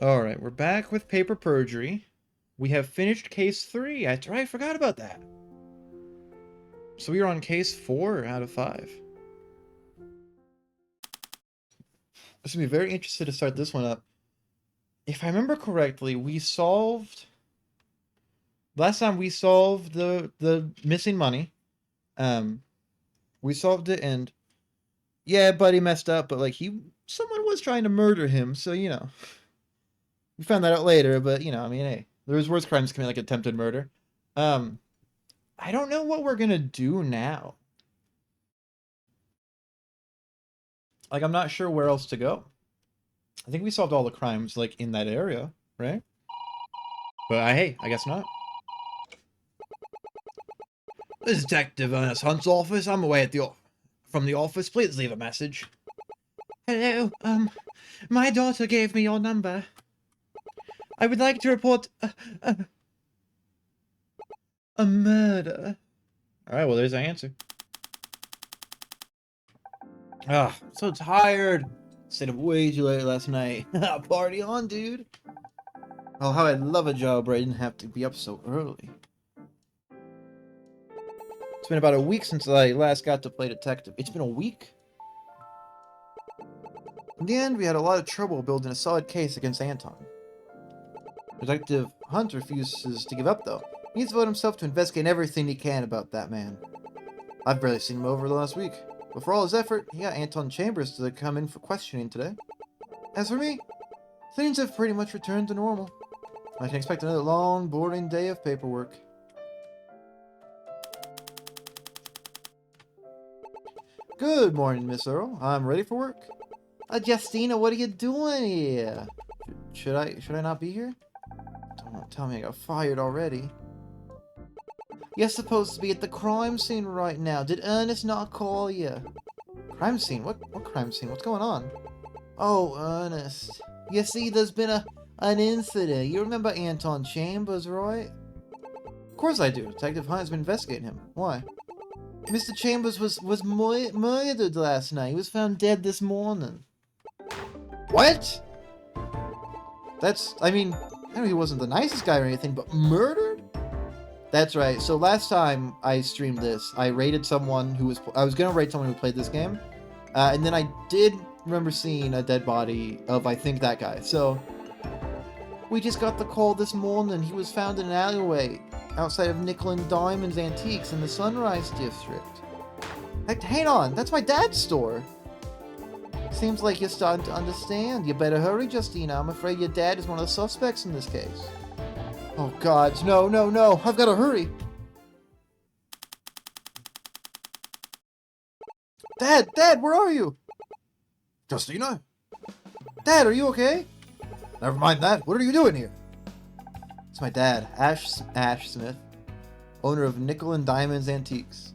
Alright, we're back with Paper Perjury. We have finished case 3. That's right, I forgot about that. So we are on case 4 out of 5. This will be very interested to start this one up. If I remember correctly, we solved... Last time we solved the missing money. We solved it and... Yeah, buddy messed up, but like someone was trying to murder him, so you know. We found that out later, but you know, I mean, hey, there was worse crimes committed, like attempted murder. Um, I don't know what we're gonna do now. Like, I'm not sure where else to go. I think we solved all the crimes, like, in that area, right? But, hey, I guess not. This is Detective Ernest Hunt's office. I'm away at from the office. Please leave a message. Hello, my daughter gave me your number. I would like to report a murder. Alright, well, there's the answer. Ah, so tired. Stayed up way too late last night. Party on, dude. Oh, how I'd love a job where I didn't have to be up so early. It's been about a week since I last got to play detective. It's been a week? In the end, we had a lot of trouble building a solid case against Anton. Detective Hunt refuses to give up, though. He needs to devote himself to investigating everything he can about that man. I've barely seen him over the last week. But for all his effort, he got Anton Chambers to come in for questioning today. As for me, things have pretty much returned to normal. I can expect another long, boring day of paperwork. Good morning, Miss Earl. I'm ready for work. Justina, what are you doing here? Should I not be here? Don't tell me I got fired already. You're supposed to be at the crime scene right now. Did Ernest not call you? Crime scene? What crime scene? What's going on? Oh, Ernest. You see, there's been an incident. You remember Anton Chambers, right? Of course I do. Detective Hunt has been investigating him. Why? Mr. Chambers was murdered last night. He was found dead this morning. What? I mean, I know he wasn't the nicest guy or anything, but murdered? That's right. So last time I streamed this, I rated someone I was gonna rate someone who played this game, and then I did remember seeing a dead body of, I think, that guy. So we just got the call this morning. He was found in an alleyway outside of Nickel and Diamond's Antiques in the Sunrise District. Hang on, that's my dad's store. Seems like you're starting to understand. You better hurry, Justina. I'm afraid your dad is one of the suspects in this case. Oh, gods, no, no, no. I've got to hurry. Dad, where are you? Justina? Dad, are you okay? Never mind that. What are you doing here? It's my dad, Ash Smith, owner of Nickel and Diamonds Antiques.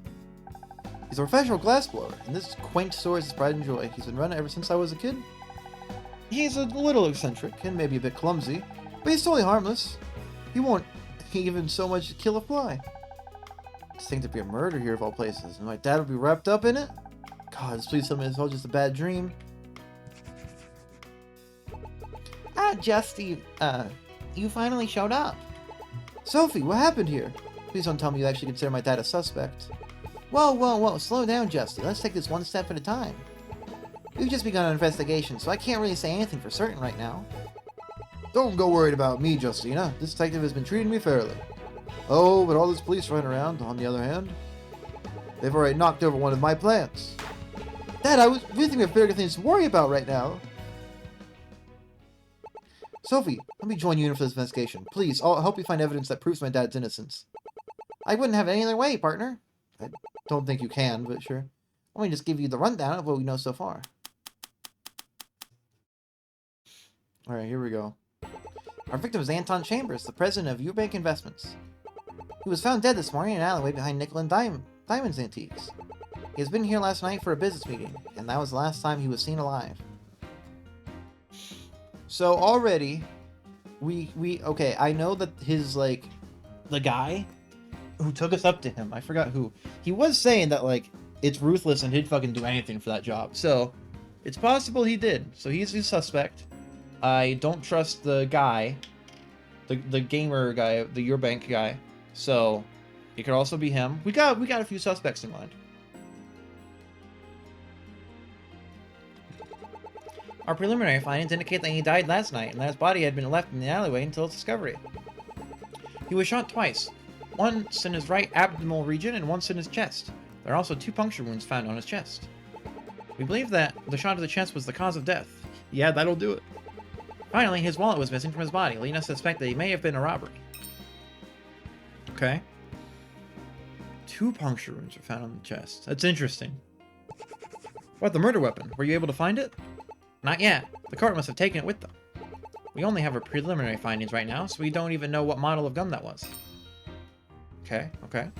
He's a professional glassblower, and this quaint store is his pride and joy. He's been running ever since I was a kid. He's a little eccentric, and maybe a bit clumsy, but he's totally harmless. He won't even so much as kill a fly. Just think there'd be a murder here of all places, and my dad would be wrapped up in it? God, please tell me it's all just a bad dream. Justy, you finally showed up. Sophie, what happened here? Please don't tell me you actually consider my dad a suspect. Whoa, slow down, Justy. Let's take this one step at a time. We've just begun an investigation, so I can't really say anything for certain right now. Don't go worried about me, Justina. This detective has been treating me fairly. Oh, but all these police running around, on the other hand, they've already knocked over one of my plants. Dad, we think we have bigger things to worry about right now. Sophie, let me join you in for this investigation. Please, I'll help you find evidence that proves my dad's innocence. I wouldn't have it any other way, partner. I don't think you can, but sure. Let me just give you the rundown of what we know so far. Alright, here we go. Our victim is Anton Chambers, the president of Eubank Investments. He was found dead this morning in an alleyway behind Nickel and Diamond's Antiques. He has been here last night for a business meeting, and that was the last time he was seen alive. So already, okay, I know that the guy who took us up to him, I forgot who, he was saying that, like, it's ruthless and he'd fucking do anything for that job. So, it's possible he did. So he's a suspect. I don't trust the guy, the gamer guy, the Your Bank guy. So it could also be him. We got a few suspects in mind. Our preliminary findings indicate that he died last night and that his body had been left in the alleyway until its discovery. He was shot twice, once in his right abdominal region and once in his chest. There are also 2 puncture wounds found on his chest. We believe that the shot to the chest was the cause of death. Yeah, that'll do it. Finally, his wallet was missing from his body, leading us to suspect that he may have been a robbery. Okay. 2 puncture wounds were found on the chest. That's interesting. What, the murder weapon? Were you able to find it? Not yet. The court must have taken it with them. We only have our preliminary findings right now, so we don't even know what model of gun that was. Okay, okay.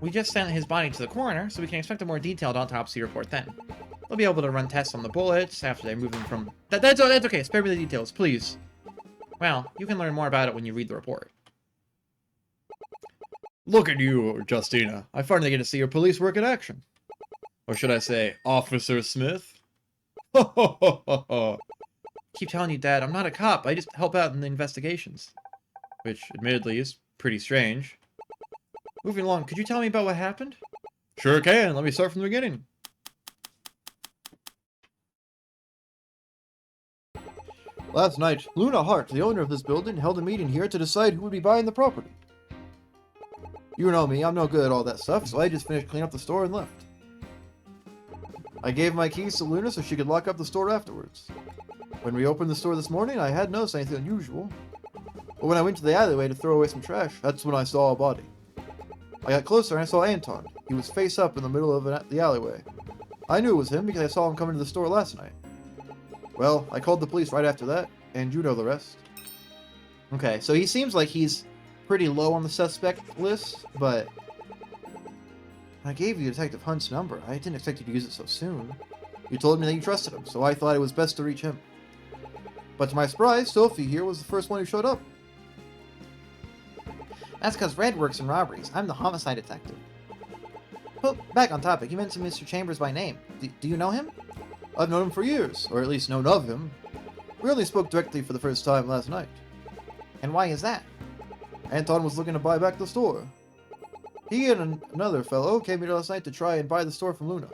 We just sent his body to the coroner, so we can expect a more detailed autopsy report then. They'll be able to run tests on the bullets after they move them from... That's okay, spare me the details, please. Well, you can learn more about it when you read the report. Look at you, Justina. I finally get to see your police work in action. Or should I say, Officer Smith? Keep telling you, Dad, I'm not a cop. I just help out in the investigations. Which, admittedly, is pretty strange. Moving along, could you tell me about what happened? Sure can. Let me start from the beginning. Last night, Luna Hart, the owner of this building, held a meeting here to decide who would be buying the property. You know me, I'm no good at all that stuff, so I just finished cleaning up the store and left. I gave my keys to Luna so she could lock up the store afterwards. When we opened the store this morning, I hadn't noticed anything unusual. But when I went to the alleyway to throw away some trash, that's when I saw a body. I got closer and I saw Anton. He was face up in the middle of the alleyway. I knew it was him because I saw him come into the store last night. Well, I called the police right after that, and you know the rest. Okay, so he seems like he's pretty low on the suspect list, but... I gave you Detective Hunt's number. I didn't expect you to use it so soon. You told me that you trusted him, so I thought it was best to reach him. But to my surprise, Sophie here was the first one who showed up. That's because Red works in robberies. I'm the homicide detective. But back on topic, you mentioned Mr. Chambers by name. Do you know him? I've known him for years, or at least known of him. We only spoke directly for the first time last night. And why is that? Anton was looking to buy back the store. He and another fellow came here last night to try and buy the store from Luna.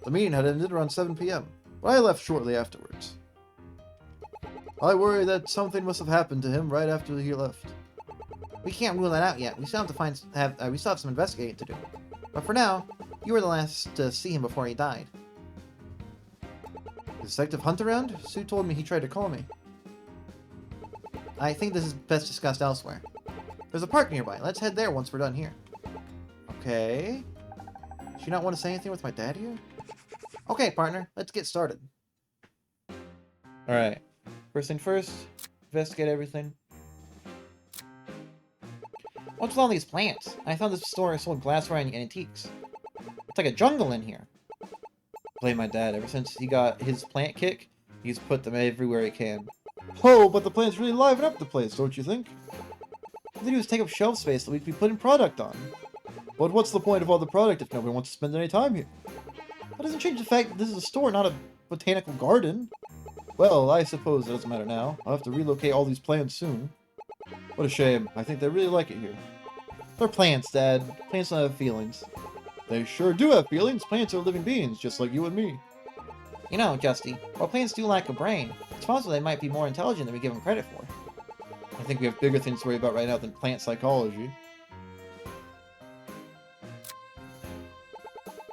The meeting had ended around 7 p.m., but I left shortly afterwards. I worry that something must have happened to him right after he left. We can't rule that out yet. We still have some investigating to do. But for now, you were the last to see him before he died. Is Detective Hunt around? Sue told me he tried to call me. I think this is best discussed elsewhere. There's a park nearby. Let's head there once we're done here. Okay. Do you not want to say anything with my dad here? Okay, partner. Let's get started. Alright. First thing first, investigate everything. What's with all these plants? I thought this store sold glassware and antiques. It's like a jungle in here. Blame my dad. Ever since he got his plant kick, he's put them everywhere he can. Oh, but the plants really liven up the place, don't you think? All they do is take up shelf space that we could be putting product on. But what's the point of all the product if nobody wants to spend any time here? That doesn't change the fact that this is a store, not a botanical garden. Well, I suppose it doesn't matter now. I'll have to relocate all these plants soon. What a shame. I think they really like it here. They're plants, Dad. Plants don't have feelings. They sure do have feelings. Plants are living beings, just like you and me. You know, Justy, while plants do lack a brain, it's possible they might be more intelligent than we give them credit for. I think we have bigger things to worry about right now than plant psychology.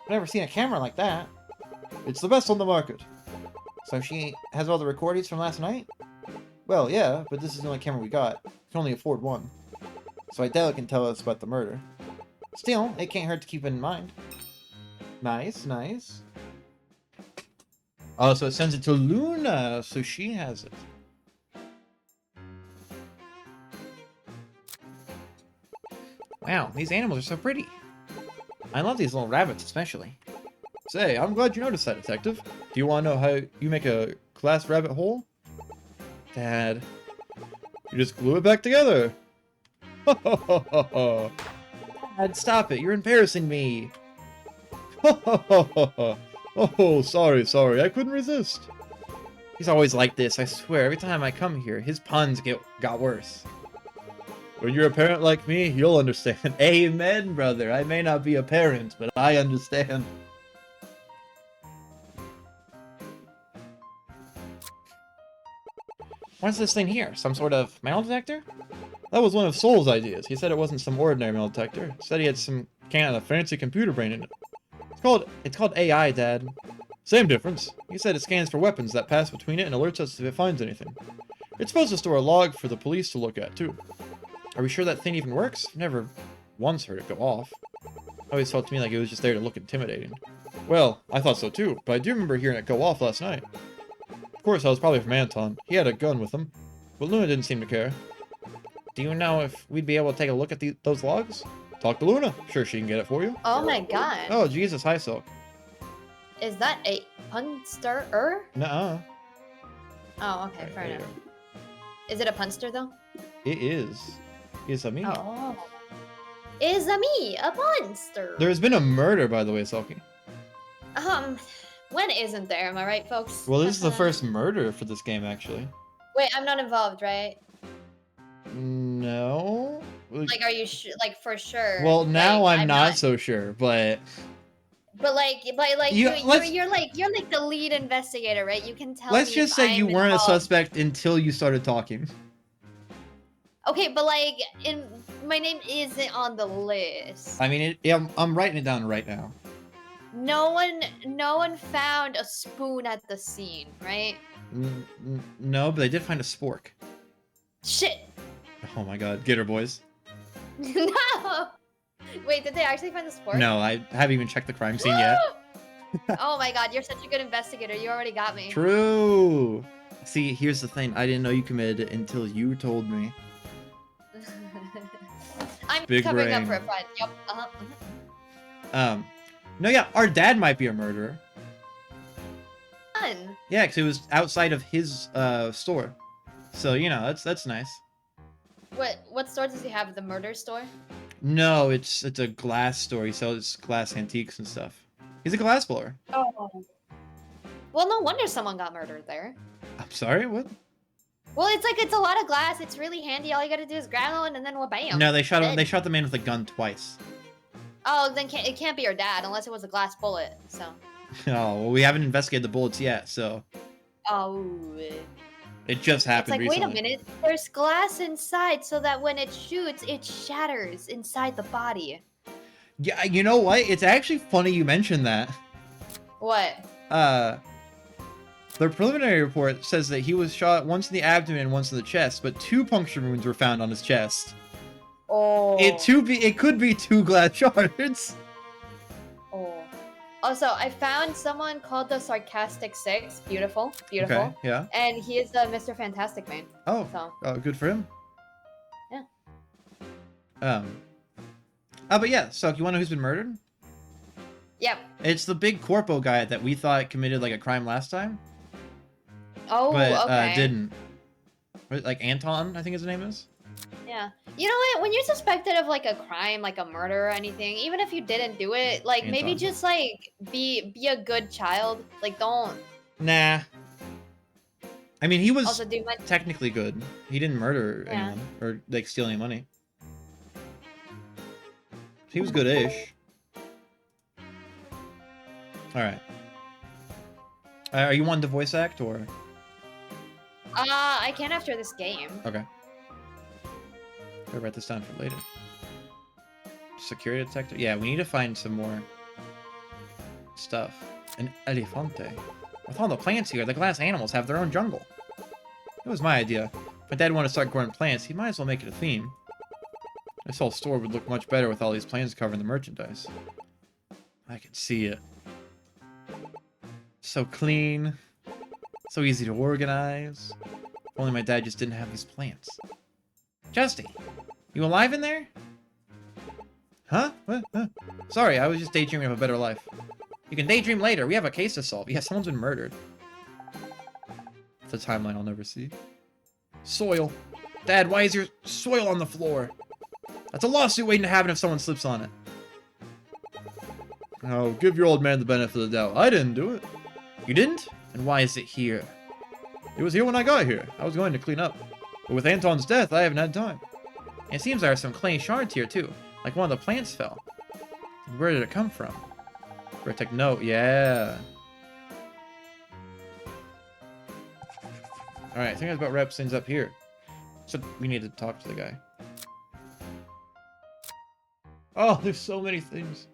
I've never seen a camera like that. It's the best on the market. So she has all the recordings from last night? Well, yeah, but this is the only camera we got. We can only afford one. So I doubt it can tell us about the murder. Still, it can't hurt to keep it in mind. Nice, nice. Oh, so it sends it to Luna, so she has it. Wow, these animals are so pretty. I love these little rabbits, especially. Say, I'm glad you noticed that, Detective. Do you want to know how you make a glass rabbit hole? Dad. You just glue it back together. Dad, stop it. You're embarrassing me. Oh, sorry. I couldn't resist. He's always like this, I swear. Every time I come here, his puns got worse. When you're a parent like me, you'll understand. Amen, brother. I may not be a parent, but I understand. What's this thing here? Some sort of metal detector? That was one of Soul's ideas. He said it wasn't some ordinary metal detector. He said he had some kind of fancy computer brain in it. It's called AI, Dad. Same difference. He said it scans for weapons that pass between it and alerts us if it finds anything. It's supposed to store a log for the police to look at, too. Are we sure that thing even works? Never once heard it go off. Always felt to me like it was just there to look intimidating. Well, I thought so too, but I do remember hearing it go off last night. Of course, I was probably from Anton. He had a gun with him, but Luna didn't seem to care. Do you know if we'd be able to take a look at those logs? Talk to Luna. Sure, she can get it for you. Oh my god. Oh, Jesus, hi, Silk. Is that a punster? Nuh-uh. Oh, okay, fair enough. Is it a punster though? It is. It's a me. Oh. Is a me, a punster. There has been a murder, by the way, Selkie. When isn't there, am I right, folks? Well, this is the first murder for this game, actually. Wait, I'm not involved, right? No. Like, are you like for sure? Well, now like, I'm not so sure, but you're like the lead investigator, right? You can tell. Let's me just if say you I'm weren't involved. a suspect until you started talking. Okay, but like, my name isn't on the list. I mean, I'm writing it down right now. No one found a spoon at the scene, right? No, but they did find a spork. Shit. Oh my god, get her, boys. No. Wait, did they actually find the sport? No, I haven't even checked the crime scene yet. Oh my god, you're such a good investigator. You already got me. True. See, here's the thing. I didn't know you committed it until you told me. I'm Big covering brain. up for a friend. Yep. No, yeah, our dad might be a murderer. Fun. Yeah, because it was outside of his store. So, you know, that's nice. What store does he have? The murder store? No, it's a glass store. He sells glass antiques and stuff. He's a glass blower. Oh. Well, no wonder someone got murdered there. I'm sorry, what? Well, it's a lot of glass. It's really handy. All you gotta do is grab one and then well, bam. No, they shot him. Dead. They shot the man with a gun twice. Oh, then it can't be your dad unless it was a glass bullet. So. Oh, well, we haven't investigated the bullets yet, so Oh. it just happened It's like, recently. wait a minute. There's glass inside, so that when it shoots, it shatters inside the body. Yeah, you know what? It's actually funny you mentioned that. What? The preliminary report says that he was shot once in the abdomen and once in the chest, but 2 puncture wounds were found on his chest. Oh. It could be 2 glass shards. Oh. Also, I found someone called the Sarcastic Six. Beautiful, beautiful. Okay, yeah. And he is the Mr. Fantastic man. Oh, So. good for him. Yeah. But yeah, so you wanna know who's been murdered? Yep. It's the big corpo guy that we thought committed like a crime last time, Oh, but okay. didn't. Like Anton, I think his name is. Yeah. You know what? When you're suspected of like a crime, like a murder or anything, even if you didn't do it, like maybe Anton. just like be a good child. Like don't. Nah. I mean, he was Also, do my. technically good. He didn't murder Yeah. anyone or like steal any money. He was good-ish. All right. Are you wanting to voice act or? I can after this game. Okay. I'll write this down for later. Security detector. Yeah, we need to find some more stuff. An elefante. With all the plants here, the glass animals have their own jungle. It was my idea. If my dad wanted to start growing plants, he might as well make it a theme. This whole store would look much better with all these plants covering the merchandise. I can see it. So clean. So easy to organize. If only my dad just didn't have these plants. Justy, you alive in there? Huh? What? Huh? Sorry, I was just daydreaming of a better life. You can daydream later. We have a case to solve. Yeah, someone's been murdered. It's a timeline I'll never see. Soil. Dad, why is your soil on the floor? That's a lawsuit waiting to happen if someone slips on it. Oh, give your old man the benefit of the doubt. I didn't do it. You didn't? And why is it here? It was here when I got here. I was going to clean up. But with Anton's death, I haven't had time. It seems there are some clay shards here, too. Like one of the plants fell. Where did it come from? Take note, yeah. Alright, I think that's about wraps things up here. So we need to talk to the guy. Oh, there's so many things.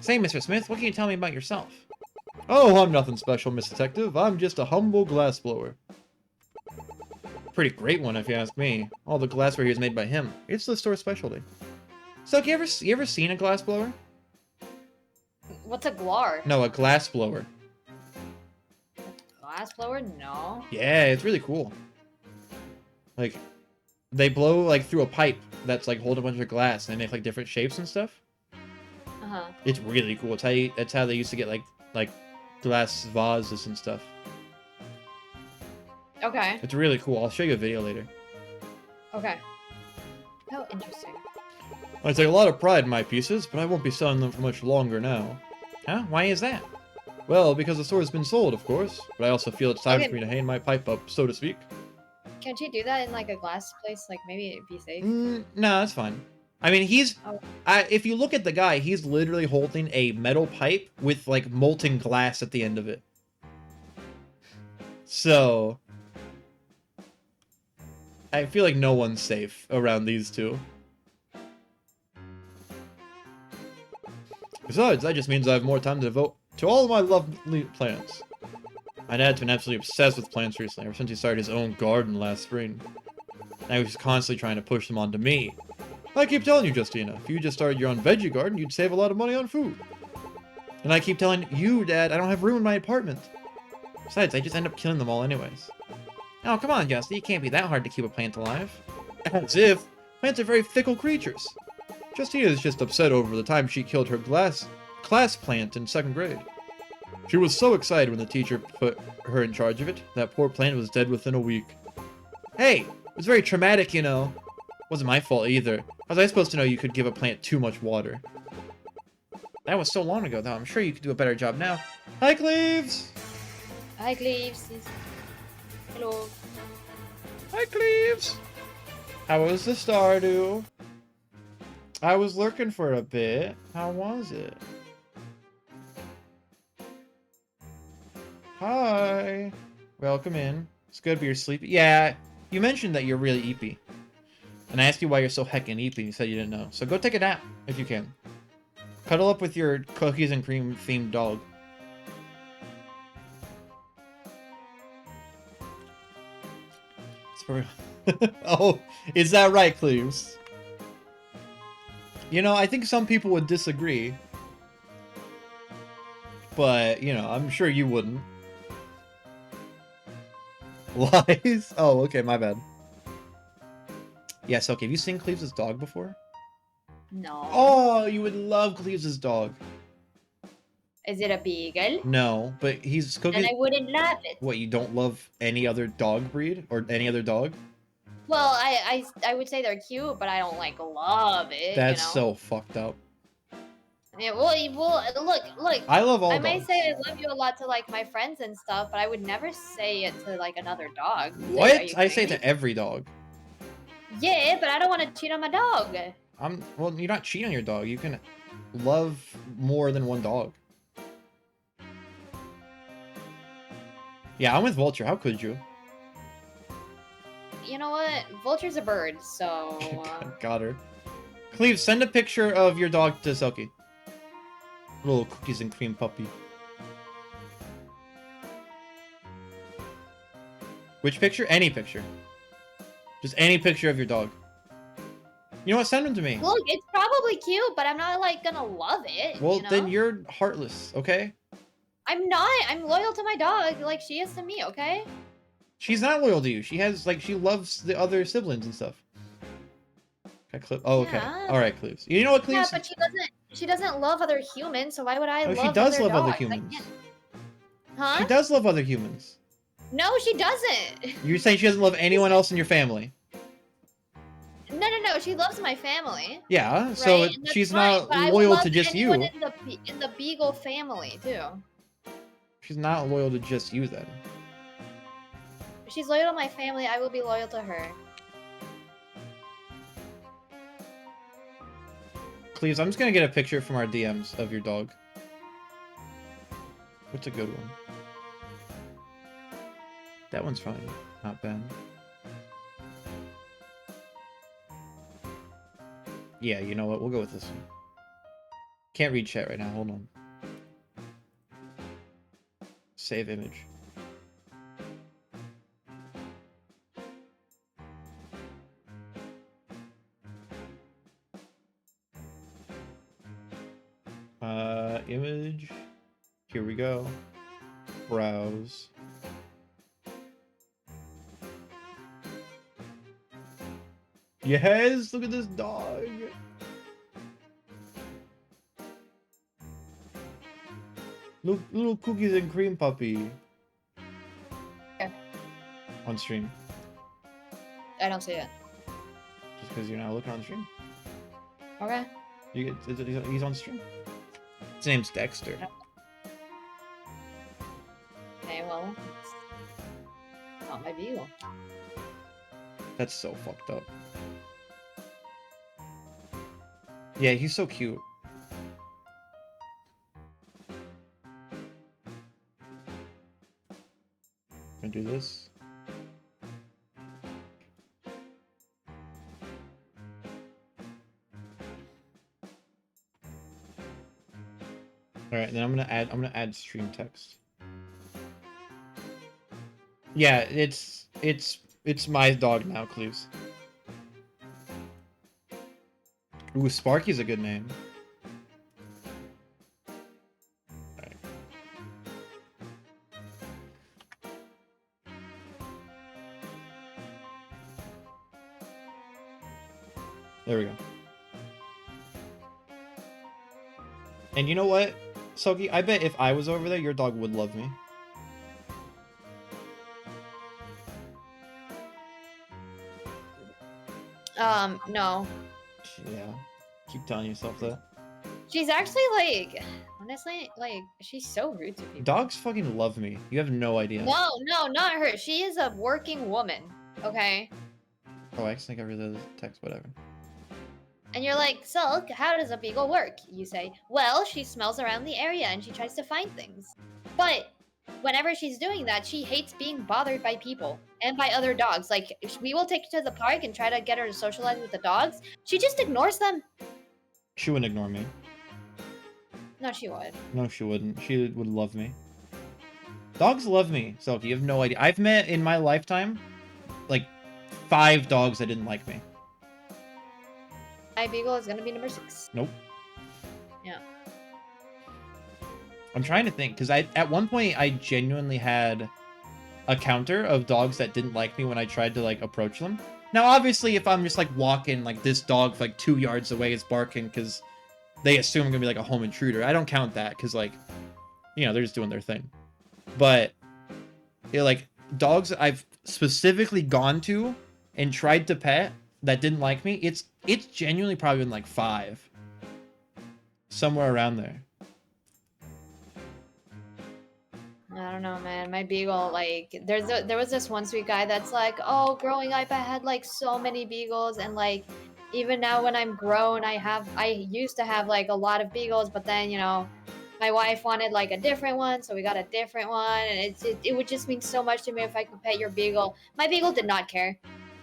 Say, Mr. Smith, what can you tell me about yourself? Oh, I'm nothing special, Miss Detective. I'm just a humble glassblower. Pretty great one, if you ask me. All the glassware here is made by him. It's the store's specialty. So, you ever seen a glassblower? What's a glower? No, a glassblower. Glass blower? No. Yeah, it's really cool. Like, they blow, like, through a pipe that's, like, hold a bunch of glass, and they make, like, different shapes and stuff. Uh-huh. It's really cool. It's how they used to get, like glass vases and stuff. Okay. It's really cool. I'll show you a video later. Okay. Oh, interesting. I take a lot of pride in my pieces, but I won't be selling them for much longer now. Huh? Why is that? Well, because the store has been sold, of course, but I also feel it's time Okay. for me to hang my pipe up, so to speak. Can't you do that in like a glass place? Like maybe it'd be safe. No, that's fine. I mean, Oh. if you look at the guy, he's literally holding a metal pipe with, like, molten glass at the end of it. So, I feel like no one's safe around these two. Besides, that just means I have more time to devote to all of my lovely plants. My dad's been absolutely obsessed with plants recently, ever since he started his own garden last spring. And he was constantly trying to push them onto me. I keep telling you, Justina, if you just started your own veggie garden, you'd save a lot of money on food. And I keep telling you, Dad, I don't have room in my apartment. Besides, I just end up killing them all anyways. Oh, come on, Justy. It can't be that hard to keep a plant alive. As if. Plants are very fickle creatures. Justina is just upset over the time she killed her class plant in 2nd grade. She was so excited when the teacher put her in charge of it. That poor plant was dead within a week. Hey, it was very traumatic, you know. Wasn't my fault either. How was I supposed to know you could give a plant too much water? That was so long ago, though. I'm sure you could do a better job now. Hi, Cleaves! Hi, Cleaves. Hello. Hi, Cleaves! How was the Stardew? I was lurking for a bit. How was it? Hi! Welcome in. It's good, but you're sleepy. Yeah, you mentioned that you're really eepy. And I asked you why you're so heckin' eepy, and you said you didn't know. So go take a nap, if you can. Cuddle up with your cookies and cream themed dog. Oh, is that right, Cleaves? You know, I think some people would disagree. But, you know, I'm sure you wouldn't. Lies? Oh, okay, my bad. Yes, okay. Have you seen Cleves' dog before? No. Oh, you would love Cleves' dog. Is it a beagle? No, but he's Then cooking. I wouldn't love it. What, you don't love any other dog breed? Or any other dog? Well, I would say they're cute, but I don't like love it. That's you know? so fucked up. Yeah. Well, look. I love all I dogs. might say I love you a lot to like my friends and stuff, but I would never say it to like another dog. What? Are you I say kidding to every dog. me? Yeah, but I don't want to cheat on my dog. Well, you're not cheating on your dog. You can. Love more than one dog. Yeah, I'm with Vulture. How could you? You know what? Vulture's a bird, so. Got her. Cleves, send a picture of your dog to Selkie. Little cookies and cream puppy. Which picture? Any picture. Just any picture of your dog. You know what? Send them to me. Look, it's probably cute, but I'm not like gonna love it. Well, you know? then you're heartless, okay? I'm not. I'm loyal to my dog, like she is to me. Okay. She's not loyal to you. She has, like, she loves the other siblings and stuff. Oh, okay. Yeah. All right, Cleves. You know what, Yeah, Cleves? but she doesn't love other humans, so why would I Oh, love she does other love other dogs? I humans. can't- Huh? She does love other humans. No, she doesn't. You're saying she doesn't love anyone else in your family? No. She loves my family. Yeah, Right? so and that's she's fine, not but I would loyal love to just you. anyone in the Beagle family too. She's not loyal to just you then. If she's loyal to my family, I will be loyal to her. Please, I'm just gonna get a picture from our DMs of your dog. What's a good one? That one's fine. Not bad. Yeah, you know what? We'll go with this one. Can't read chat right now. Hold on. Save image. Image. Here we go. Browse. Yes, look at this dog. Look, little cookies and cream puppy. Yeah. On stream. I don't see it. Just because you're not looking on stream. Okay. You get, he's on stream. His name's Dexter. Okay, well. It's not my beagle. That's so fucked up. Yeah, he's so cute. Gonna do this. All right, then I'm gonna add stream text. Yeah, it's my dog now, Cleves. Ooh, Sparky's a good name. Alright. There we go. And you know what, Soki? I bet if I was over there, your dog would love me. No. Yeah. Keep telling yourself that. She's actually like, honestly, like, she's so rude to people. Dogs fucking love me. You have no idea. No, not her. She is a working woman, okay? Oh, I think I read the text, whatever. And you're like, Sulk, how does a beagle work? You say, well, she smells around the area and she tries to find things. But whenever she's doing that, she hates being bothered by people and by other dogs. Like, we will take her to the park and try to get her to socialize with the dogs. She just ignores them. She wouldn't ignore me. No, she would. No, she wouldn't. She would love me. Dogs love me, Selkie. You have no idea. I've met in my lifetime, like, 5 dogs that didn't like me. My beagle is gonna be number 6. Nope. Yeah. I'm trying to think, because at one point I genuinely had a counter of dogs that didn't like me when I tried to, like, approach them. Now, obviously, if I'm just, like, walking, like, this dog, like, 2 yards away is barking because they assume I'm gonna be, like, a home intruder. I don't count that, because, like, you know, they're just doing their thing. But, you know, like, dogs that I've specifically gone to and tried to pet that didn't like me, it's genuinely probably been, like, 5. Somewhere around there. I don't know, man. My beagle, like, there was this one sweet guy that's like, oh, growing up, I had like so many beagles, and like, even now when I'm grown, I used to have like a lot of beagles, but then you know, my wife wanted like a different one, so we got a different one, and it would just mean so much to me if I could pet your beagle. My beagle did not care.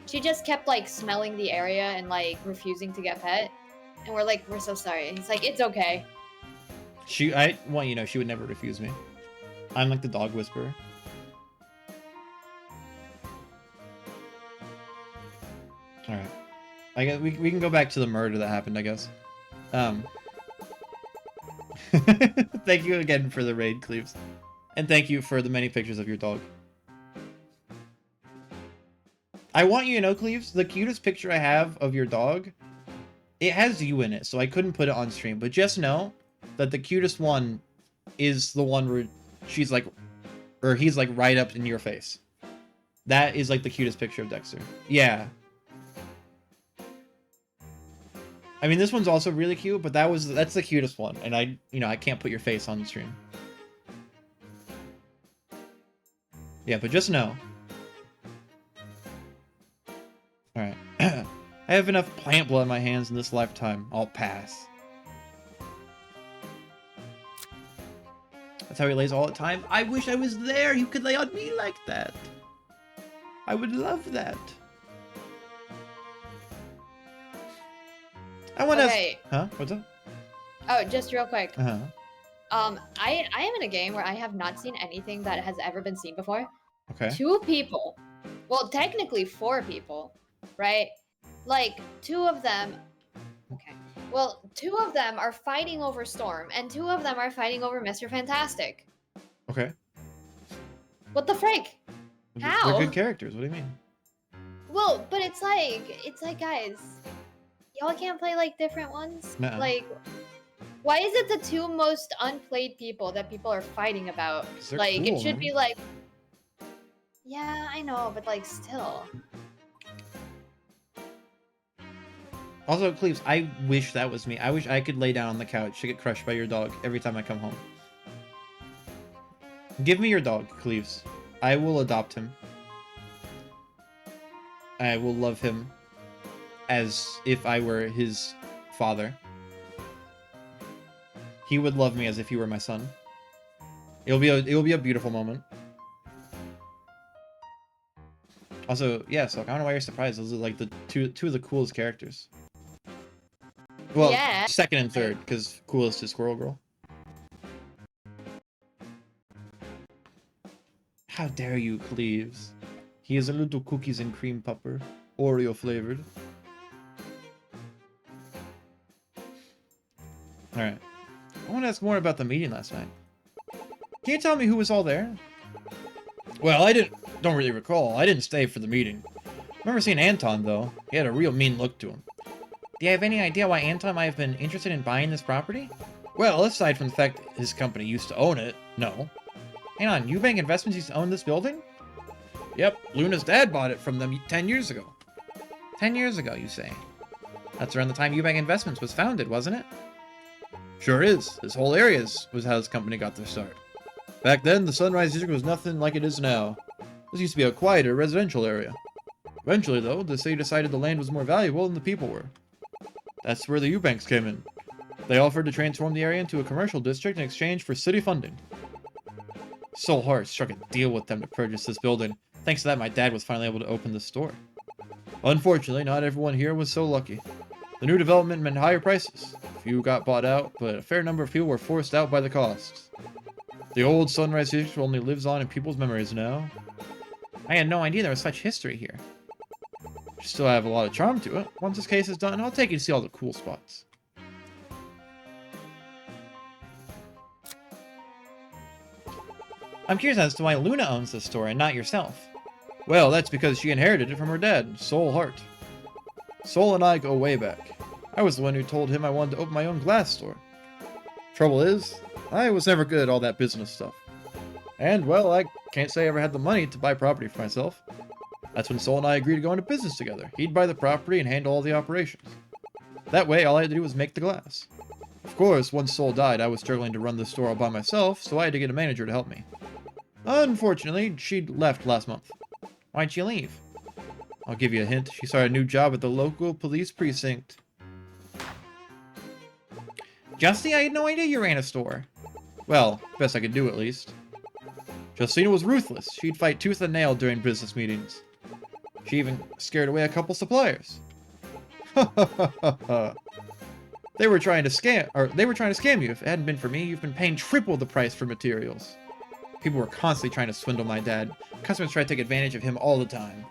She just kept like smelling the area and like refusing to get pet, and we're like, we're so sorry. He's like, it's okay. I want you to know, she would never refuse me. I'm like the dog whisperer. Alright. I guess we can go back to the murder that happened, I guess. Thank you again for the raid, Cleaves. And thank you for the many pictures of your dog. I want you to know, Cleaves, the cutest picture I have of your dog, it has you in it, so I couldn't put it on stream. But just know that the cutest one is the one where she's like, or he's like right up in your face. That is like the cutest picture of Dexter. Yeah. I mean, this one's also really cute, but that's the cutest one. And I can't put your face on the stream. Yeah, but just know. Alright. I have enough plant blood in my hands in this lifetime. I'll pass. That's how he lays all the time. I wish I was there. You could lay on me like that. I would love that. I want to. Okay. Huh? What's up? Oh, just real quick. Uh huh. I am in a game where I have not seen anything that has ever been seen before. Okay. 2 people. Well, technically 4 people, right? Like 2 of them. Okay. Well, 2 of them are fighting over Storm, and 2 of them are fighting over Mr. Fantastic. Okay. What the frick? How? They're good characters. What do you mean? Well, but it's like, guys, y'all can't play like different ones. Nuh-uh. Like, why is it the 2 most unplayed people that people are fighting about? 'Cause they're Like, cool, it should man. be like, yeah, I know, but like, still. Also, Cleves, I wish that was me. I wish I could lay down on the couch to get crushed by your dog every time I come home. Give me your dog, Cleves. I will adopt him. I will love him as if I were his father. He would love me as if he were my son. It will be a beautiful moment. Also, yeah, so I don't know why you're surprised. Those are like the two of the coolest characters. Well, Yeah. second and third, because coolest is Squirrel Girl. How dare you, Cleves? He is a little cookies and cream pupper, Oreo flavored. Alright. I want to ask more about the meeting last night. Can you tell me who was all there? Well, don't really recall. I didn't stay for the meeting. Remember seeing Anton, though. He had a real mean look to him. Do you have any idea why Anton might have been interested in buying this property? Well, aside from the fact that his company used to own it, no. Hang on, Eubank Investments used to own this building? Yep, Luna's dad bought it from them 10 years ago. 10 years ago, you say? That's around the time Eubank Investments was founded, wasn't it? Sure is. This whole area was how this company got their start. Back then, the Sunrise District was nothing like it is now. This used to be a quieter residential area. Eventually, though, the city decided the land was more valuable than the people were. That's where the Eubanks came in. They offered to transform the area into a commercial district in exchange for city funding. Soul Heart struck a deal with them to purchase this building. Thanks to that, my dad was finally able to open the store. Unfortunately, not everyone here was so lucky. The new development meant higher prices. A few got bought out, but a fair number of people were forced out by the costs. The old Sunrise District only lives on in people's memories now. I had no idea there was such history here. Still have a lot of charm to it. Once this case is done, I'll take you to see all the cool spots. I'm curious as to why Luna owns this store and not yourself. Well, that's because she inherited it from her dad, Soul Heart. Soul and I go way back. I was the one who told him I wanted to open my own glass store. Trouble is, I was never good at all that business stuff. And, well, I can't say I ever had the money to buy property for myself. That's when Soul and I agreed to go into business together. He'd buy the property and handle all the operations. That way, all I had to do was make the glass. Of course, once Soul died, I was struggling to run the store all by myself, so I had to get a manager to help me. Unfortunately, she'd left last month. Why'd she leave? I'll give you a hint. She started a new job at the local police precinct. Justy, I had no idea you ran a store. Well, best I could do at least. Justina was ruthless. She'd fight tooth and nail during business meetings. She even scared away a couple suppliers. They were trying to scam you. If it hadn't been for me, you've been paying triple the price for materials. People were constantly trying to swindle my dad. Customers tried to take advantage of him all the time.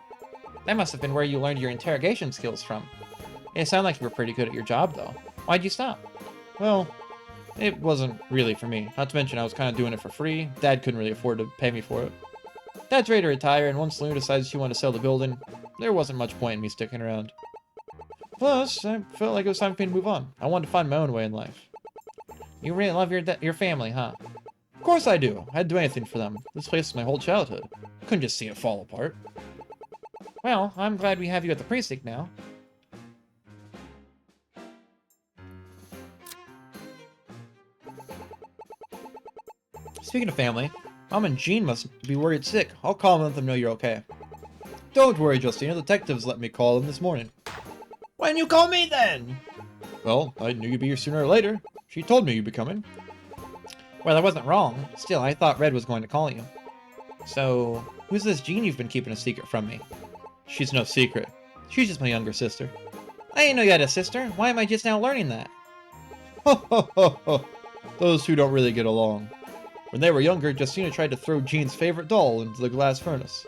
That must have been where you learned your interrogation skills from. It sounded like you were pretty good at your job, though. Why'd you stop? Well, it wasn't really for me. Not to mention I was kind of doing it for free. Dad couldn't really afford to pay me for it. Dad's ready to retire, and once Luna decided she wanted to sell the building, there wasn't much point in me sticking around. Plus, I felt like it was time for me to move on. I wanted to find my own way in life. You really love your family, huh? Of course I do. I'd do anything for them. This place is my whole childhood. Couldn't just see it fall apart. Well, I'm glad we have you at the precinct now. Speaking of family, Mom and Jean must be worried sick. I'll call them and let them know you're okay. Don't worry, Justina. The detectives let me call them this morning. Why didn't you call me then? Well, I knew you'd be here sooner or later. She told me you'd be coming. Well, I wasn't wrong. Still, I thought Red was going to call you. So, who's this Jean you've been keeping a secret from me? She's no secret. She's just my younger sister. I didn't know you had a sister. Why am I just now learning that? Ho ho ho ho. Those two don't really get along. When they were younger, Justina tried to throw Jean's favorite doll into the glass furnace.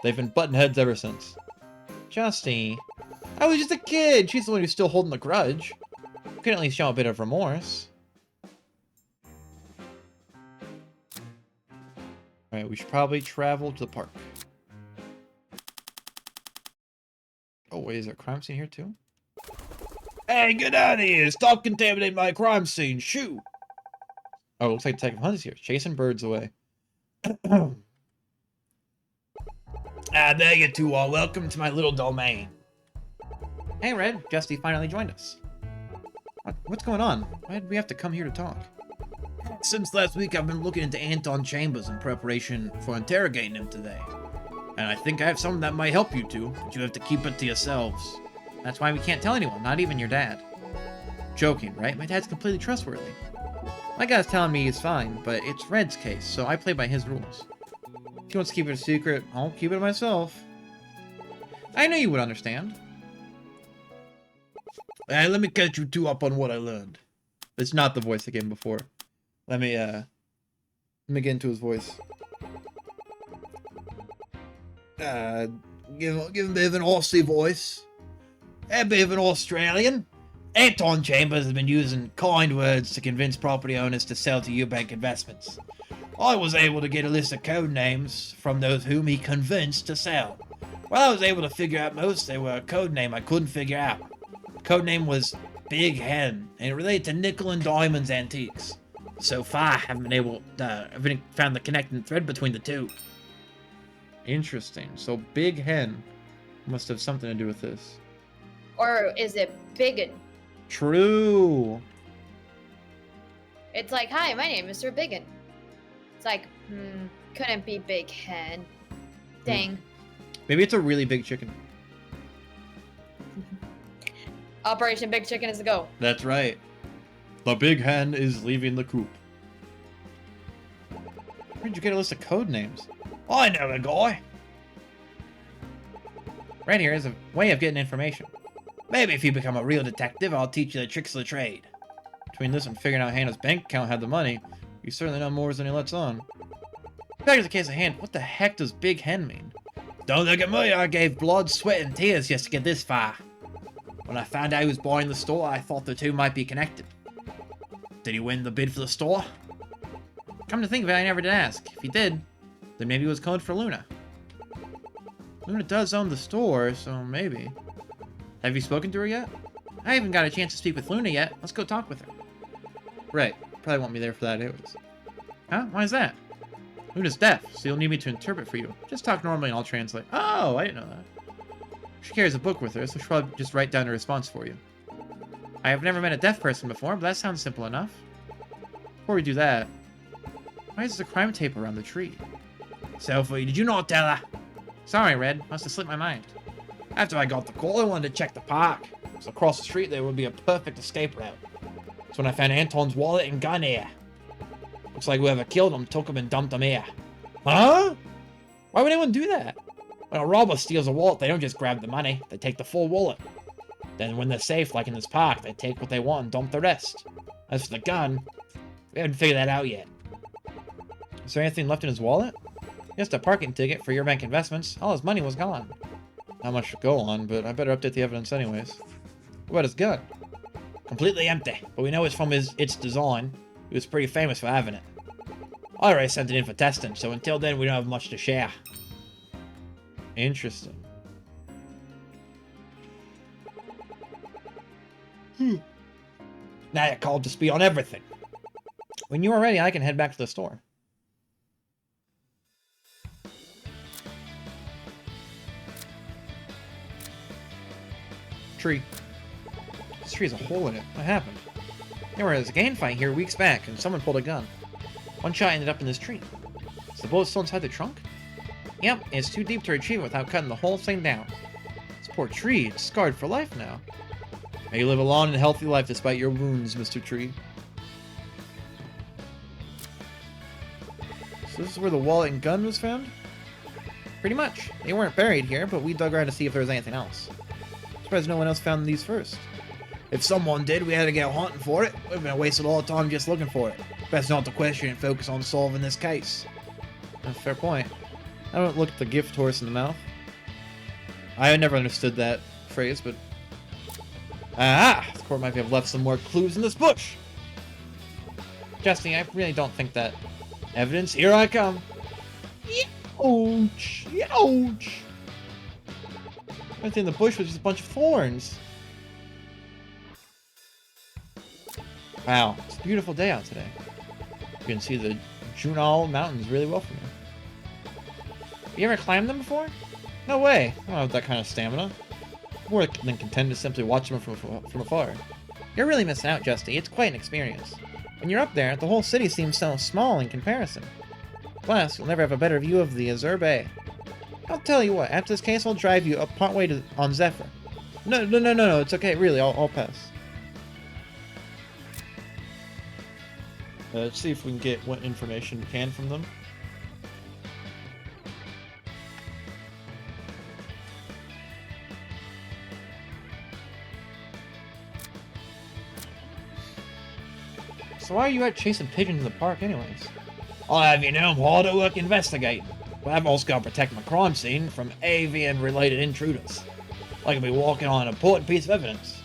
They've been butting heads ever since. Justy, I was just a kid. She's the one who's still holding the grudge. You can at least show a bit of remorse. Alright, we should probably travel to the park. Oh, wait, is there a crime scene here too? Hey, get out of here! Stop contaminating my crime scene! Shoot! Oh, looks like Detective Hunt is here, chasing birds away. There you two are. Welcome to my little domain. Hey, Red. Justy finally joined us. What's going on? Why did we have to come here to talk? Since last week, I've been looking into Anton Chambers in preparation for interrogating him today. And I think I have something that might help you two, but you have to keep it to yourselves. That's why we can't tell anyone, not even your dad. Joking, right? My dad's completely trustworthy. My guy's telling me he's fine, but it's Red's case, so I play by his rules. If he wants to keep it a secret, I'll keep it to myself. I knew you would understand. Hey, let me catch you two up on what I learned. It's not the voice I gave him before. Let me get into his voice. Give him a bit of an Aussie voice. A bit of an Australian. Anton Chambers has been using kind words to convince property owners to sell to Eubank Investments. I was able to get a list of code names from those whom he convinced to sell. Well, I was able to figure out most, they were a code name I couldn't figure out. The code name was Big Hen, and it related to nickel and diamonds antiques. So far, I haven't found the connecting thread between the two. Interesting. So Big Hen must have something to do with this. Or is it Biggin? True. It's like, hi, my name is Sir Biggin. It's like, couldn't be Big Hen. Dang. Maybe it's a really big chicken. Operation Big Chicken is a go. That's right. The Big Hen is leaving the coop. Where'd you get a list of code names? I know a guy. Right here is a way of getting information. Maybe if you become a real detective, I'll teach you the tricks of the trade. Between this and figuring out Hannah's bank account had the money, you certainly know more than he lets on. Back to the case at hand, what the heck does Big Hen mean? Don't look at me, I gave blood, sweat, and tears just to get this far. When I found out he was buying the store, I thought the two might be connected. Did he win the bid for the store? Come to think of it, I never did ask. If he did, then maybe it was code for Luna. Luna does own the store, so maybe. Have you spoken to her yet? I haven't got a chance to speak with Luna yet. Let's go talk with her. Right. Probably won't be there for that anyways. Huh? Why is that? Luna's deaf, so you'll need me to interpret for you. Just talk normally and I'll translate. Oh, I didn't know that. She carries a book with her, so she'll probably just write down a response for you. I have never met a deaf person before, but that sounds simple enough. Before we do that, why is there a crime tape around the tree? Sophie, did you not tell her? Sorry, Red. Must have slipped my mind. After I got the call, I wanted to check the park. So across the street, there would be a perfect escape route. That's when I found Anton's wallet and gun here. Looks like whoever killed him took him and dumped him here. Huh? Why would anyone do that? When a robber steals a wallet, they don't just grab the money. They take the full wallet. Then when they're safe, like in this park, they take what they want and dump the rest. As for the gun, we haven't figured that out yet. Is there anything left in his wallet? Just a parking ticket for your bank investments. All his money was gone. Not much to go on, but I better update the evidence anyways. What about his gun? Completely empty, but we know it's from its design. He was pretty famous for having it. I already sent it in for testing, so until then we don't have much to share. Interesting. Now you're called to speed on everything. When you are ready, I can head back to the store. Tree. This tree has a hole in it. What happened? There was a gang fight here weeks back, and someone pulled a gun. One shot ended up in this tree. the bullet still inside the trunk? Yep, it's too deep to retrieve it without cutting the whole thing down. This poor tree, it's scarred for life now. May you live a long and healthy life despite your wounds, Mr. Tree. So this is where the wallet and gun was found? Pretty much. They weren't buried here, but we dug around to see if there was anything else. Surprised no one else found these first. If someone did, we had to go hunting for it. We've been wasting all the time just looking for it. Best not to question and focus on solving this case. Fair point. I don't look at the gift horse in the mouth. I never understood that phrase, but... Ah! The court might have left some more clues in this bush! Justin, I really don't think that... Evidence, here I come! Ouch! Ouch! Everything in the bush was just a bunch of thorns. Wow, it's a beautiful day out today. You can see the Junal Mountains really well from here. You ever climbed them before? No way. I don't have that kind of stamina. More than content to simply watch them from afar. You're really missing out, Justy. It's quite an experience. When you're up there, the whole city seems so small in comparison. Plus, you'll never have a better view of the Azure Bay. I'll tell you what, after this case, I'll drive you up partway on Zephyr. No, it's okay, really, I'll pass. Let's see if we can get what information we can from them. So why are you out chasing pigeons in the park anyways? I'll have you know I'm hard at work investigating, but I've also got to protect my crime scene from avian-related intruders. Like I'll be walking on an important piece of evidence.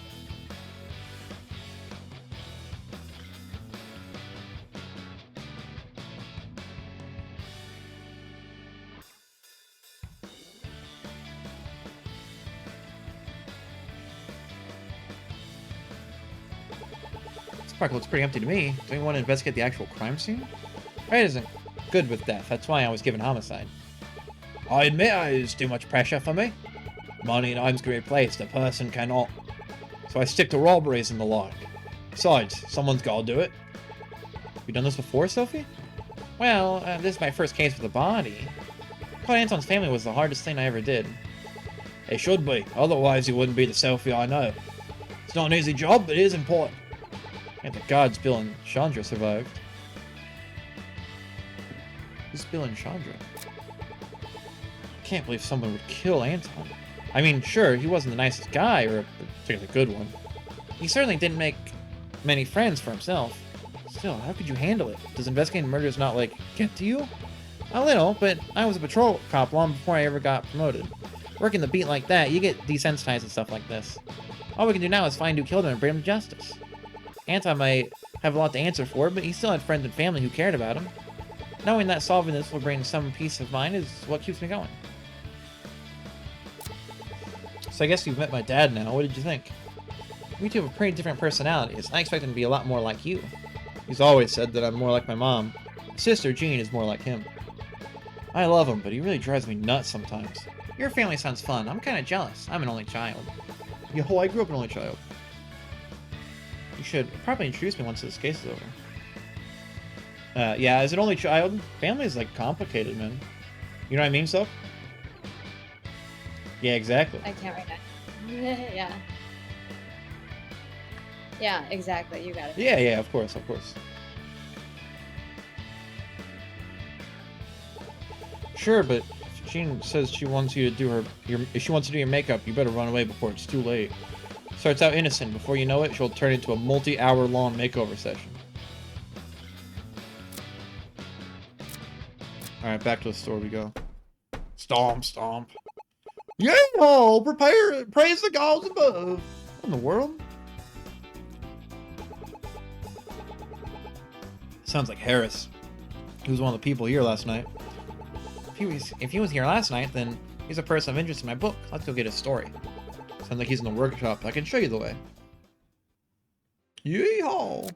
This park looks pretty empty to me. Don't you want to investigate the actual crime scene? Right isn't good with death. That's why I was given homicide. I admit it's too much pressure for me. Money and items can be replaced. A person cannot. So I stick to robberies and the like. Besides, someone's got to do it. You done this before, Sophie? Well, this is my first case with a body. Calling Anton's family was the hardest thing I ever did. It should be. Otherwise, you wouldn't be the Sophie I know. It's not an easy job, but it is important. And the gods Bill and Chandra survived. Who's Bill and Chandra? Can't believe someone would kill Anton. I mean, sure, he wasn't the nicest guy, or a particularly good one. He certainly didn't make many friends for himself. Still, how could you handle it? Does investigating murders not, like, get to you? A little, but I was a patrol cop long before I ever got promoted. Working the beat like that, you get desensitized and stuff like this. All we can do now is find who killed him and bring him to justice. Anton might have a lot to answer for, but he still had friends and family who cared about him. Knowing that solving this will bring some peace of mind is what keeps me going. So I guess you've met my dad now. What did you think? We two have pretty different personalities. I expect him to be a lot more like you. He's always said that I'm more like my mom. My sister, Jean, is more like him. I love him, but he really drives me nuts sometimes. Your family sounds fun. I'm kind of jealous. I'm an only child. Yo, I grew up an only child. You should probably introduce me once this case is over. Yeah, as an only child, family is, like, complicated, man. You know what I mean, Soph? Yeah, exactly. I can't right now. Yeah. Yeah, exactly. You got it. Yeah, of course, of course. Sure, but if Jean says she wants you to do if she wants to do your makeup, you better run away before it's too late. Starts out innocent. Before you know it, she'll turn into a multi-hour long makeover session. Alright, back to the store we go. Stomp, stomp. Yeehaw! Prepare! Praise the gods above! What in the world? Sounds like Harris. He was one of the people here last night. If he was here last night, then he's a person of interest in my book. Let's go get his story. Sounds like he's in the workshop. I can show you the way. Yeehaw!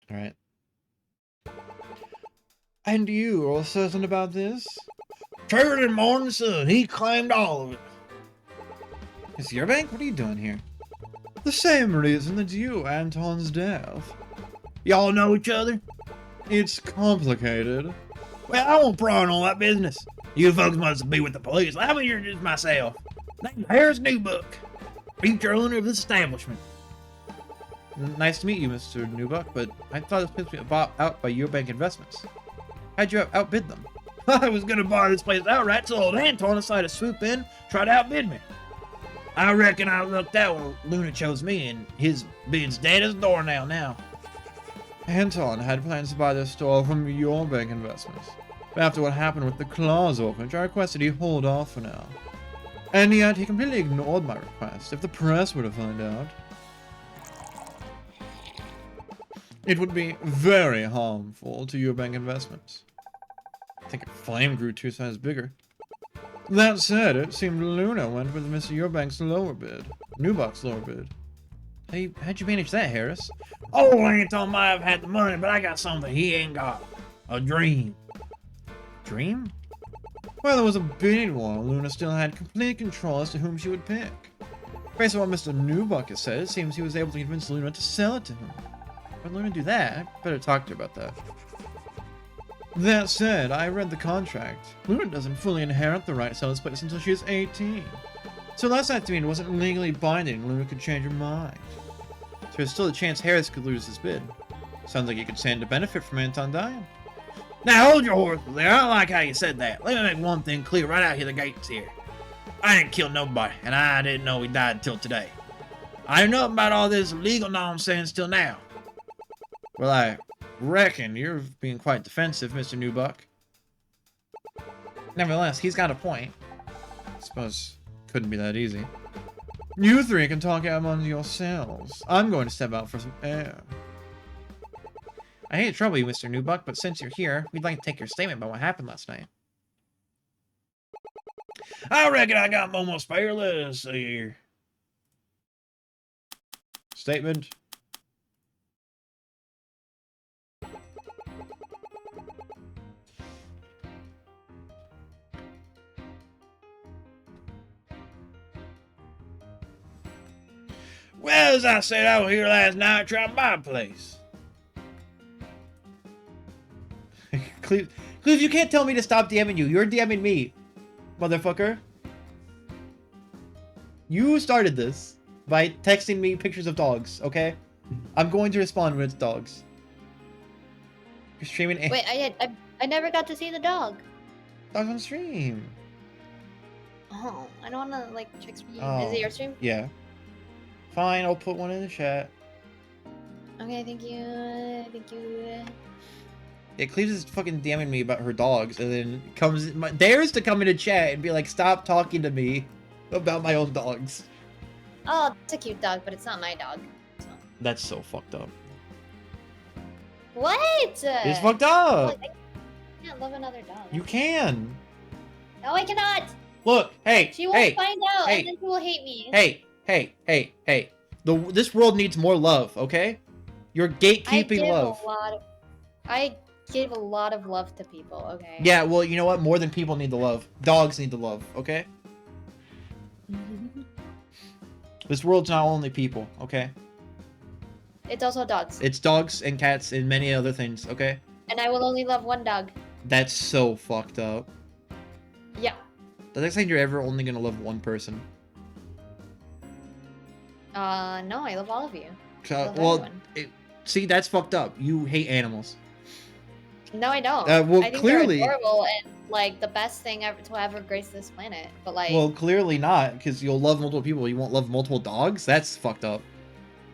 Alright. And you are certain about this? Sheridan Morrison, he claimed all of it. Is your bank? What are you doing here? The same reason that you, Anton's death. Y'all know each other? It's complicated. Well, I won't pry on all that business. You folks must be with the police. Let me introduce myself. Name's Harris Newbuck, future owner of this establishment. Nice to meet you, Mr. Newbuck, but I thought this place was bought out by Eurobank Investments. How'd you outbid them? I was gonna buy this place outright, so old Anton decided to swoop in, try to outbid me. I reckon I lucked out when Luna chose me, and his bid's dead as a doornail now. Anton had plans to buy this store from Eurobank Investments. But after what happened with the claws orphanage, I requested he hold off for now. And yet, he completely ignored my request. If the press were to find out, it would be very harmful to Eurobank Investments. I think a flame grew 2 sizes bigger. That said, it seemed Luna went with Mr. Eurobank's lower bid. Newbuck's lower bid. How'd you manage that, Harris? Old Anton might have had the money, but I got something he ain't got. A dream. Dream? Well, there was a bidding war. Luna still had complete control as to whom she would pick. Based on what Mr. Newbuck has said, it seems he was able to convince Luna to sell it to him. But Luna do that, I better talk to her about that. That said, I read the contract. Luna doesn't fully inherit the right to sell this place until she is 18. So unless that mean it wasn't legally binding, Luna could change her mind. So there's still a chance Harris could lose his bid. Sounds like he could stand to benefit from Anton dying. Now hold your horses there. I don't like how you said that. Let me make one thing clear right out here the gates here. I didn't kill nobody, and I didn't know he died until today. I didn't know about all this legal nonsense till now. Well, I reckon you're being quite defensive, Mr. Newbuck. Nevertheless, he's got a point. I suppose couldn't be that easy. You three can talk out among yourselves. I'm going to step out for some air. I hate to trouble you, Mr. Newbuck, but since you're here, we'd like to take your statement about what happened last night. I reckon I got almost spare. Let's see here. Statement. Well, as I said, I was here last night trying to buy a place. Cleve, you can't tell me to stop DMing you. You're DMing me, motherfucker. You started this by texting me pictures of dogs, okay? I'm going to respond when it's dogs. You're streaming. Wait, I never got to see the dog. Dogs on stream. Oh, I don't want to like check stream. Oh. Is it your stream? Yeah. Fine, I'll put one in the chat. Okay, thank you. Thank you. Yeah, Cleves is fucking DMing me about her dogs, and then dares to come into chat and be like, "Stop talking to me about my own dogs." Oh, it's a cute dog, but it's not my dog. So. That's so fucked up. What? It's fucked up. I can't love another dog. You can. No, I cannot. Look, hey, She will hey, find out, hey, and then she will hate me. hey. This world needs more love, okay? You're gatekeeping love. I give a lot of love to people, okay? Yeah, well, you know what? More than people need the love. Dogs need the love, okay? This world's not only people, okay? It's also dogs. It's dogs and cats and many other things, okay? And I will only love one dog. That's so fucked up. Yeah. Does that mean you're ever only gonna love one person? No, I love all of you. Love Well, everyone. see, that's fucked up. You hate animals. No, I don't. Well, I think clearly. they're adorable and like the best thing ever to ever grace this planet. But like, Well, clearly not, because you'll love multiple people. You won't love multiple dogs? That's fucked up.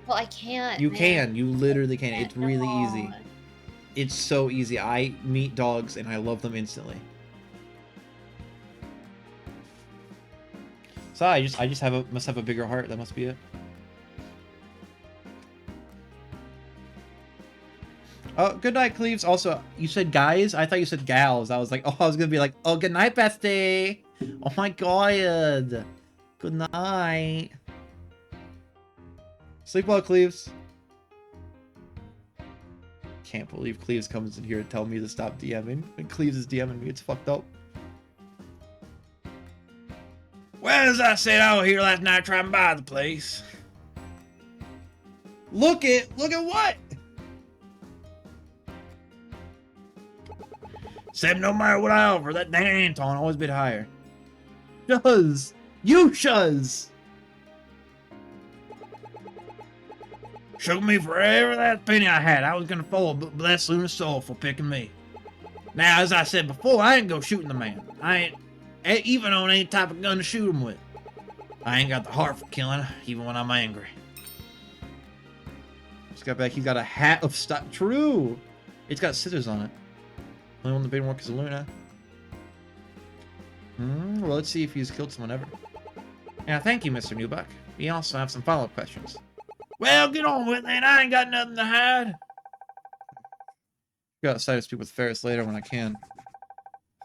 well, I can't. You man. can. You literally can. It's really No. easy. It's so easy. I meet dogs and I love them instantly. So I just must have a bigger heart. That must be it. Oh, good night, Cleves. Also, you said guys? I thought you said gals. I was like, oh, I was gonna be like, oh, good night, bestie. Oh my god. Good night. Sleep well, Cleves. Can't believe Cleves comes in here and tell me to stop DMing. And Cleves is DMing me. It's fucked up. Well, as I said, I was here last night trying to buy the place. Look at what? Said no matter what I offer, that dang Anton always bid higher. Shuz! You shuz! Shook me for every last penny I had. I was gonna fall, but bless Luna's soul for picking me. Now, as I said before, I ain't go shooting the man. I ain't even on any type of gun to shoot him with. I ain't got the heart for killing, even when I'm angry. Just got back. He's got a hat of stuff. True. It's got scissors on it. Only one that didn't work is Luna. Well, let's see if he's killed someone ever. Yeah, thank you, Mr. Newbuck. We also have some follow-up questions. Well, get on with it. I ain't got nothing to hide. Go outside to speak with Ferris later when I can.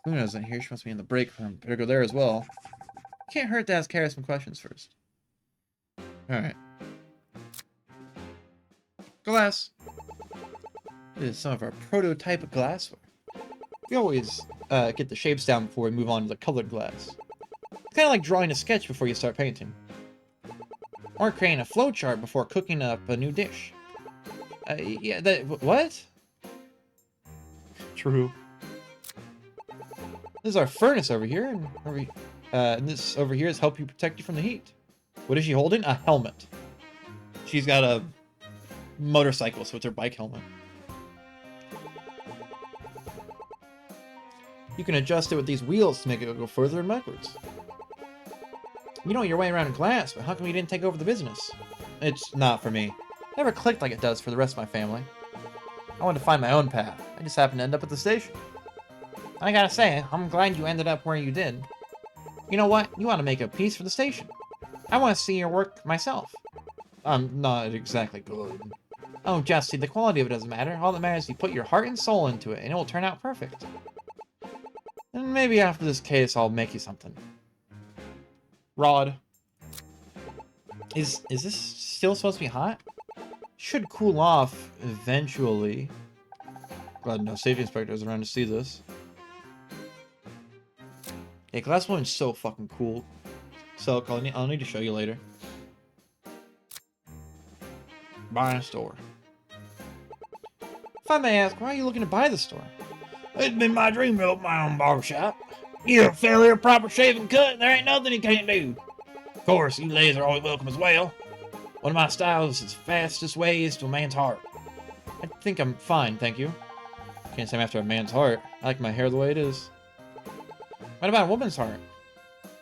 Luna isn't here. She must be in the break room. Better go there as well. Can't hurt to ask Kara some questions first. Alright. Glass. This is some of our prototype glassware. We always get the shapes down before we move on to the colored glass. It's kind of like drawing a sketch before you start painting. Or creating a flowchart before cooking up a new dish. Yeah, what? True. This is our furnace over here, and this over here is help you protect you from the heat. What is she holding? A helmet. She's got a motorcycle, so it's her bike helmet. You can adjust it with these wheels to make it go further and backwards. You know your way around glass, but how come you didn't take over the business? It's not for me. Never clicked like it does for the rest of my family. I wanted to find my own path. I just happened to end up at the station. I gotta say, I'm glad you ended up where you did. You know what? You want to make a piece for the station. I want to see your work myself. I'm not exactly good. Oh, Jesse, the quality of it doesn't matter. All that matters is you put your heart and soul into it, and it will turn out perfect. And maybe after this case, I'll make you something. Rod. Is this still supposed to be hot? Should cool off eventually. Glad no safety inspectors around to see this. Yeah, Glass Woman's so fucking cool. So I'll need to show you later. Buying a store. If I may ask, why are you looking to buy the store? It's been my dream to open my own barbershop. Give a fella a proper shaving cut, and there ain't nothing he can't do. Of course, you ladies are always welcome as well. One of my styles is fastest ways to a man's heart. I think I'm fine, thank you. Can't say I'm after a man's heart. I like my hair the way it is. What about a woman's heart?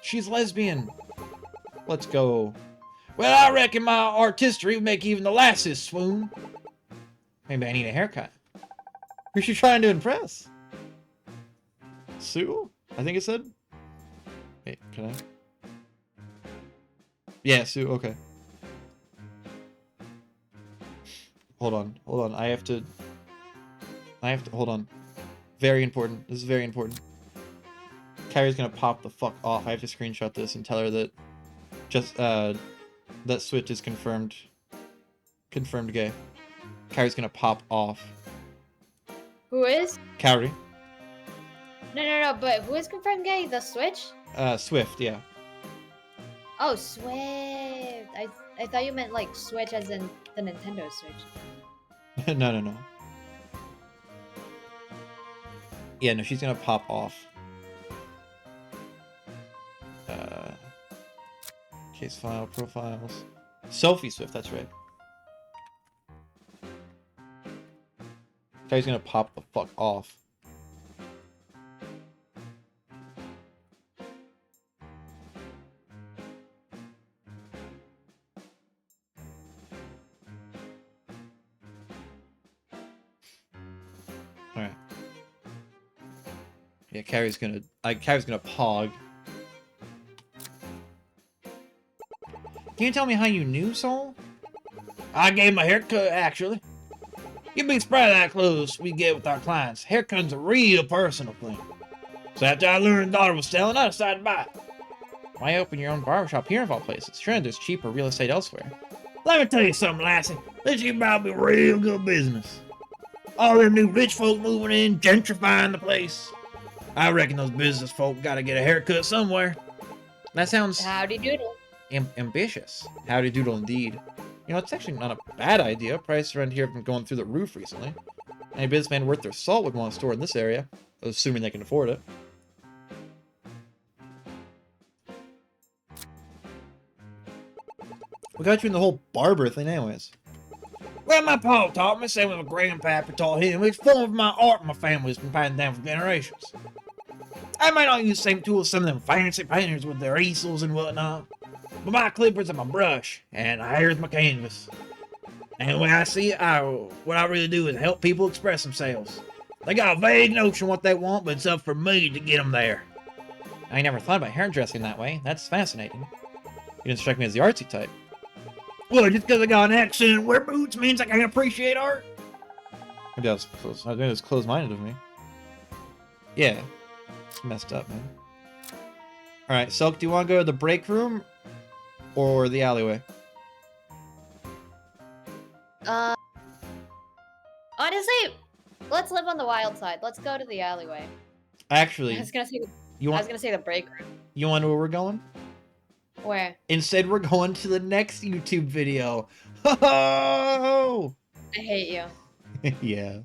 She's lesbian. Let's go. Well, I reckon my artistry would make even the lasses swoon. Maybe I need a haircut. Who's she trying to impress? Sue? I think it said. Wait, can I? Yeah, Sue, okay. Hold on. I have to, hold on. Very important. This is very important. Kyrie's gonna pop the fuck off. I have to screenshot this and tell her that that Switch is confirmed gay. Kyrie's gonna pop off. Who is? Kyrie. No, but who is confirmed gay? The Switch? Swift, yeah. Oh, Swift. I thought you meant like Switch as in the Nintendo Switch. No. Yeah, no, she's gonna pop off. Case file, profiles. Sophie Swift, that's right. Guy's gonna pop the fuck off. Alright. Yeah, Carrie's gonna pog. Can you tell me how you knew Soul? I gave him a haircut, actually. You'd be surprised how close we get with our clients. Haircut's a real personal thing. So after I learned daughter was selling, I decided to buy it. Why open your own barbershop here of all places? Sure, there's cheaper real estate elsewhere. Let me tell you something, lassie. This is about to be real good business. All them new rich folk moving in, gentrifying the place. I reckon those business folk gotta get a haircut somewhere. That sounds Howdy doodle. ambitious. Howdy doodle indeed. You know, it's actually not a bad idea. Prices around here have been going through the roof recently. Any businessman worth their salt would want a store in this area. assuming they can afford it. What got you in the whole barber thing anyways? Well, my pa taught me, same with my grandpapa taught him. It's form of my art my family's been passing down for generations. I might not use the same tools some of them fancy painters with their easels and whatnot, but my clippers are my brush, and here's my canvas. And the way I see it, what I really do is help people express themselves. They got a vague notion what they want, but it's up for me to get them there. I never thought about hairdressing that way. That's fascinating. You didn't strike me as the artsy type. Well, just because I got an accent and wear boots means I can't appreciate art? Maybe I was close-minded of me. Yeah. It's messed up, man. Alright, Silk, do you want to go to the break room or the alleyway? Honestly, let's live on the wild side. Let's go to the alleyway. Actually, I was gonna say the break room. you want to know where we're going? Where? Instead, we're going to the next YouTube video. Ho ho! I hate you. Yeah.